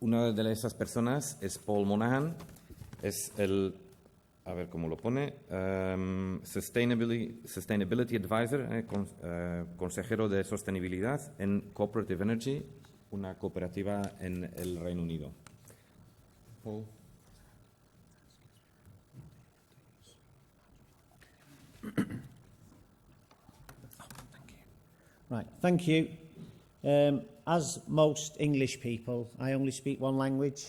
Una de esas personas es Paul Monaghan, es el, a ver cómo lo pone, Sustainability Advisor, consejero de sostenibilidad en Co-operative Energy, una cooperativa en el Reino Unido. Paul. Right, thank you. As most English people, I only speak one language,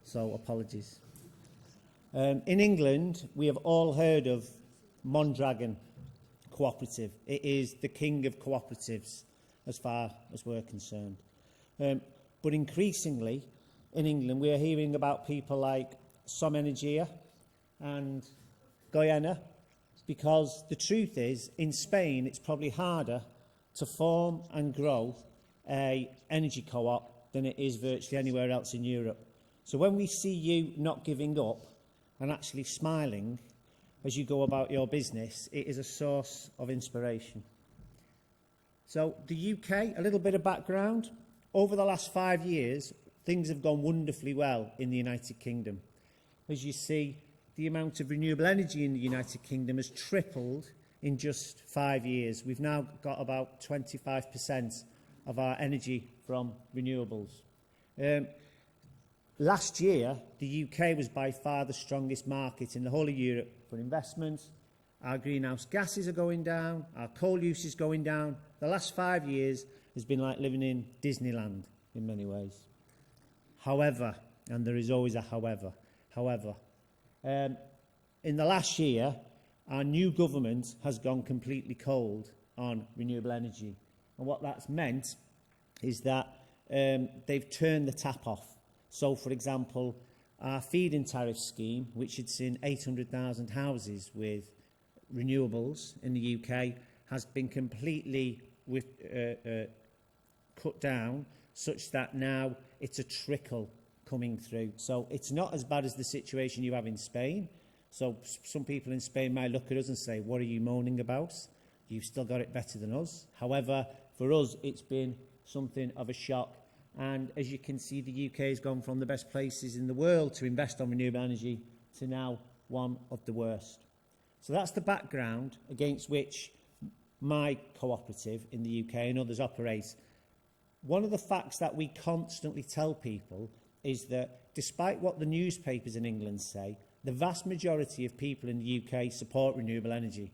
so apologies. In England, we have all heard of Monaghan Co-operative. It is the king of cooperatives as far as we're concerned. But increasingly, in England, we are hearing about people like Som Energia and Guyana, because the truth is, in Spain, it's probably harder to form and grow an energy co-op than it is virtually anywhere else in Europe. So when we see you not giving up and actually smiling as you go about your business, it is a source of inspiration. So the UK, a little bit of background. Over the last 5 years, things have gone wonderfully well in the United Kingdom. As you see, the amount of renewable energy in the United Kingdom has tripled in just 5 years. We've now got about 25% of our energy from renewables. Last year, the UK was by far the strongest market in the whole of Europe for investment. Our greenhouse gases are going down, our coal use is going down. The last 5 years has been like living in Disneyland in many ways. However, and there is always a however, in the last year, our new government has gone completely cold on renewable energy. And what that's meant is that they've turned the tap off. So, for example, our feed-in tariff scheme, which had seen 800,000 houses with renewables in the UK, has been completely cut down, such that now it's a trickle coming through. So it's not as bad as the situation you have in Spain. So some people in Spain might look at us and say, what are you moaning about? You've still got it better than us. However, for us, it's been something of a shock. And as you can see, the UK has gone from the best places in the world to invest on renewable energy to now one of the worst. So that's the background against which my cooperative in the UK and others operate. One of the facts that we constantly tell people is that despite what the newspapers in England say, the vast majority of people in the UK support renewable energy.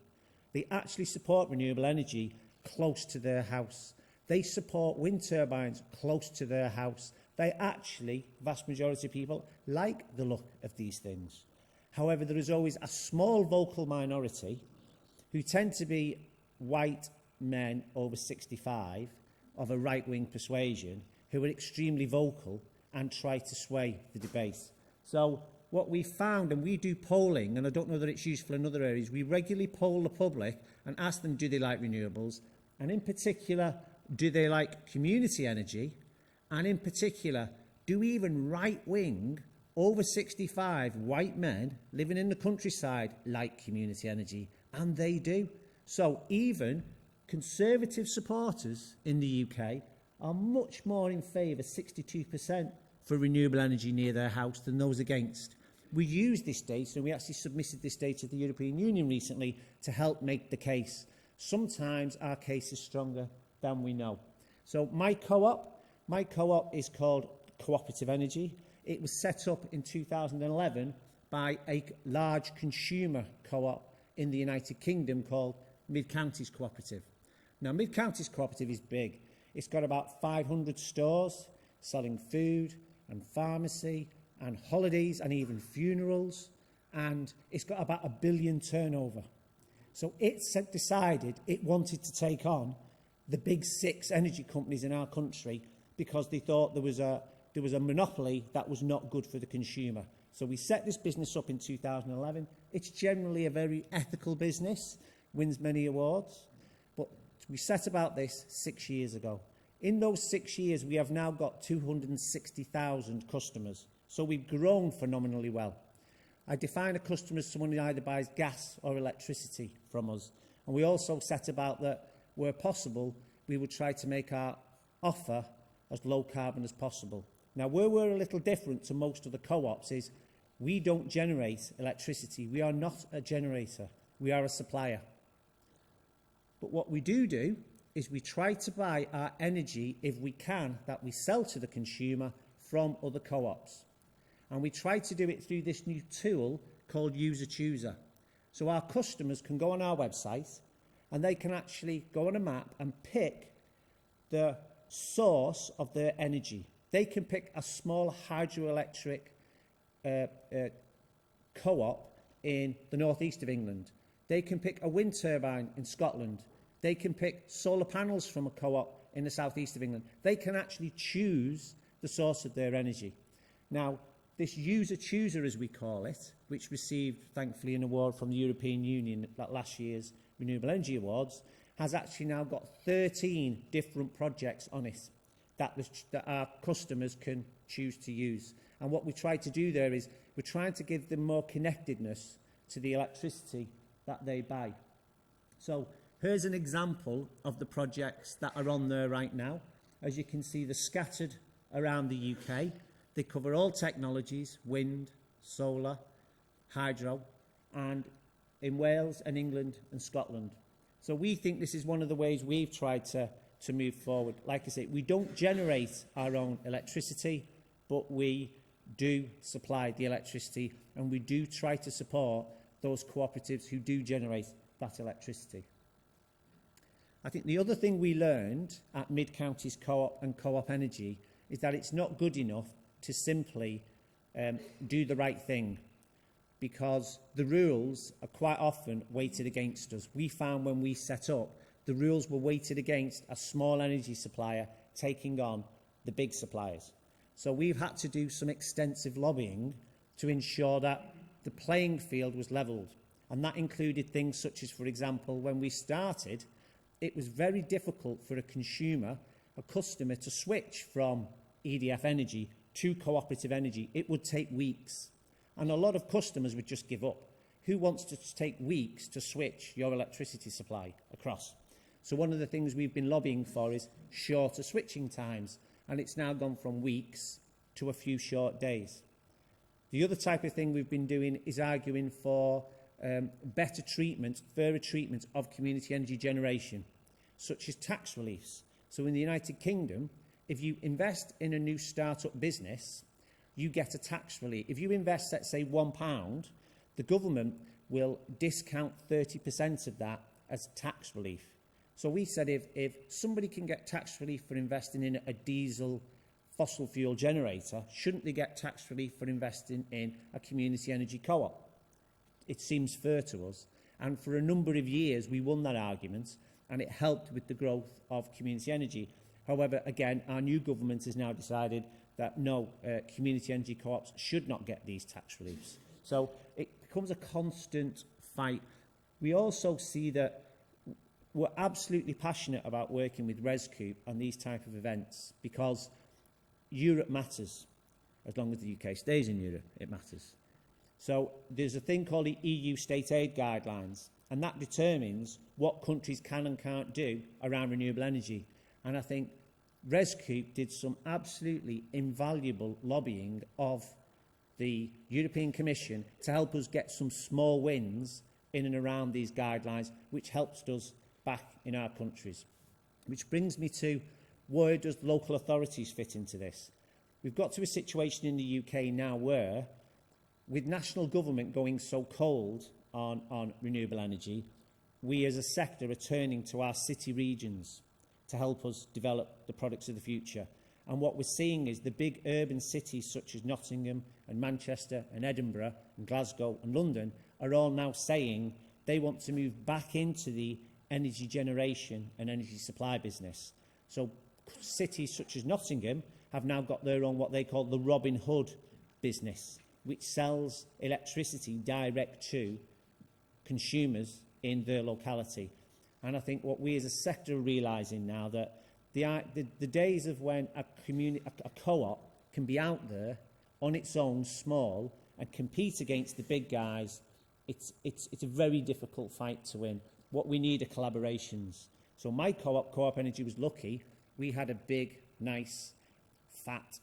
They actually support renewable energy close to their house. They support wind turbines close to their house. They actually, vast majority of people, like the look of these things. However, there is always a small vocal minority who tend to be white men over 65 of a right-wing persuasion who are extremely vocal and try to sway the debate. So what we found, and we do polling, and I don't know that it's useful in other areas, we regularly poll the public and ask them, do they like renewables? And in particular, do they like community energy? And in particular, do even right-wing, over 65 white men living in the countryside like community energy? And they do. So even Conservative supporters in the UK are much more in favour, 62%, for renewable energy near their house than those against. We use this data, and we actually submitted this data to the European Union recently to help make the case. Sometimes our case is stronger than we know. So my co-op is called Co-operative Energy. It was set up in 2011 by a large consumer co-op in the United Kingdom called Mid-Counties Co-operative. Now, Mid-Counties Co-operative is big. It's got about 500 stores selling food and pharmacy and holidays and even funerals, and it's got about $1 billion turnover. So it decided it wanted to take on the big 6 energy companies in our country because they thought there was a monopoly that was not good for the consumer. So we set this business up in 2011. It's generally a very ethical business, wins many awards, but we set about this 6 years ago. In those 6 years, we have now got 260,000 customers. So we've grown phenomenally well. I define a customer as someone who either buys gas or electricity from us. And we also set about that, where possible, we would try to make our offer as low carbon as possible. Now, where we're a little different to most of the co-ops is we don't generate electricity. We are not a generator. We are a supplier. But what we do is we try to buy our energy, if we can, that we sell to the consumer from other co-ops. And we try to do it through this new tool called User Chooser. So our customers can go on our website and they can actually go on a map and pick the source of their energy. They can pick a small hydroelectric co-op in the northeast of England. They can pick a wind turbine in Scotland. They can pick solar panels from a co-op in the southeast of England. They can actually choose the source of their energy. Now, this User Chooser, as we call it, which received, thankfully, an award from the European Union at last year's Renewable Energy Awards, has actually now got 13 different projects on it that our customers can choose to use. And what we try to do there is we're trying to give them more connectedness to the electricity that they buy. So here's an example of the projects that are on there right now. As you can see, they're scattered around the UK. They cover all technologies: wind, solar, hydro, and in Wales and England and Scotland. So we think this is one of the ways we've tried to move forward. Like I say, we don't generate our own electricity, but we do supply the electricity, and we do try to support those cooperatives who do generate that electricity. I think the other thing we learned at Mid-Counties Co-op and Co-op Energy is that it's not good enough to simply do the right thing, because the rules are quite often weighted against us. We found when we set up, the rules were weighted against a small energy supplier taking on the big suppliers. So we've had to do some extensive lobbying to ensure that the playing field was levelled. And that included things such as, for example, when we started, it was very difficult for a consumer, a customer, to switch from EDF Energy to cooperative energy. It would take weeks. And a lot of customers would just give up. Who wants to take weeks to switch your electricity supply across? So one of the things we've been lobbying for is shorter switching times. And it's now gone from weeks to a few short days. The other type of thing we've been doing is arguing for better treatment, fairer treatment of community energy generation, such as tax reliefs. So in the United Kingdom, if you invest in a new start-up business, you get a tax relief. If you invest, let's say, £1, the government will discount 30% of that as tax relief. So we said if somebody can get tax relief for investing in a diesel fossil fuel generator, shouldn't they get tax relief for investing in a community energy co-op? It seems fair to us. And for a number of years, we won that argument, and it helped with the growth of community energy. However, again, our new government has now decided that no, community energy co-ops should not get these tax reliefs. So it becomes a constant fight. We also see that we're absolutely passionate about working with ResCoop on these type of events, because Europe matters. As long as the UK stays in Europe, it matters. So there's a thing called the EU State Aid Guidelines, and that determines what countries can and can't do around renewable energy. And I think ResCoop did some absolutely invaluable lobbying of the European Commission to help us get some small wins in and around these guidelines, which helps us back in our countries. Which brings me to, where does local authorities fit into this? We've got to a situation in the UK now where, with national government going so cold on renewable energy, we as a sector are turning to our city regions to help us develop the products of the future. And what we're seeing is the big urban cities such as Nottingham and Manchester and Edinburgh and Glasgow and London are all now saying they want to move back into the energy generation and energy supply business. So cities such as Nottingham have now got their own, what they call the Robin Hood business, which sells electricity direct to consumers in their locality. And I think what we as a sector are realising now, that the days of when a co-op can be out there on its own, small, and compete against the big guys, it's a very difficult fight to win. What we need are collaborations. So my co-op, Co-op Energy, was lucky. We had a big, nice, fat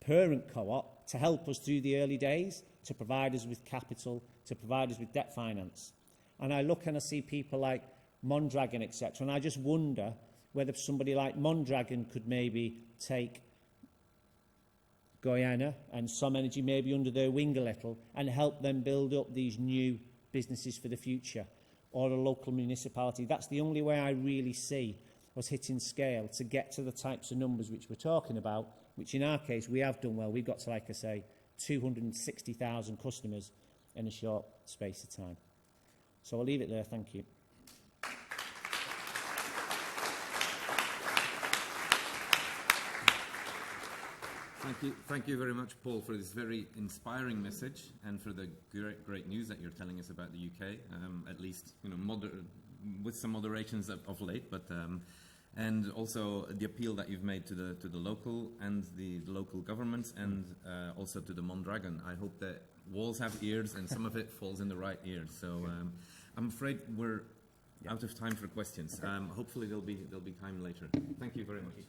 parent co-op to help us through the early days, to provide us with capital, to provide us with debt finance. And I look and I see people like Monaghan, etc., and I just wonder whether somebody like Monaghan could maybe take Guyana and some energy maybe under their wing a little and help them build up these new businesses for the future, or a local municipality. That's the only way I really see us hitting scale to get to the types of numbers which we're talking about, which in our case we have done well. We've got to, like I say, 260,000 customers in a short space of time. So I'll leave it there. Thank you. Thank you very much, Paul, for this very inspiring message and for the great news that you're telling us about the UK. At least, with some moderations of late, but and also the appeal that you've made to the local and the local governments, and also to the Monaghan. I hope that walls have ears and some of it falls in the right ears. So I'm afraid we're out of time for questions. Hopefully there'll be time later. Thank you very much.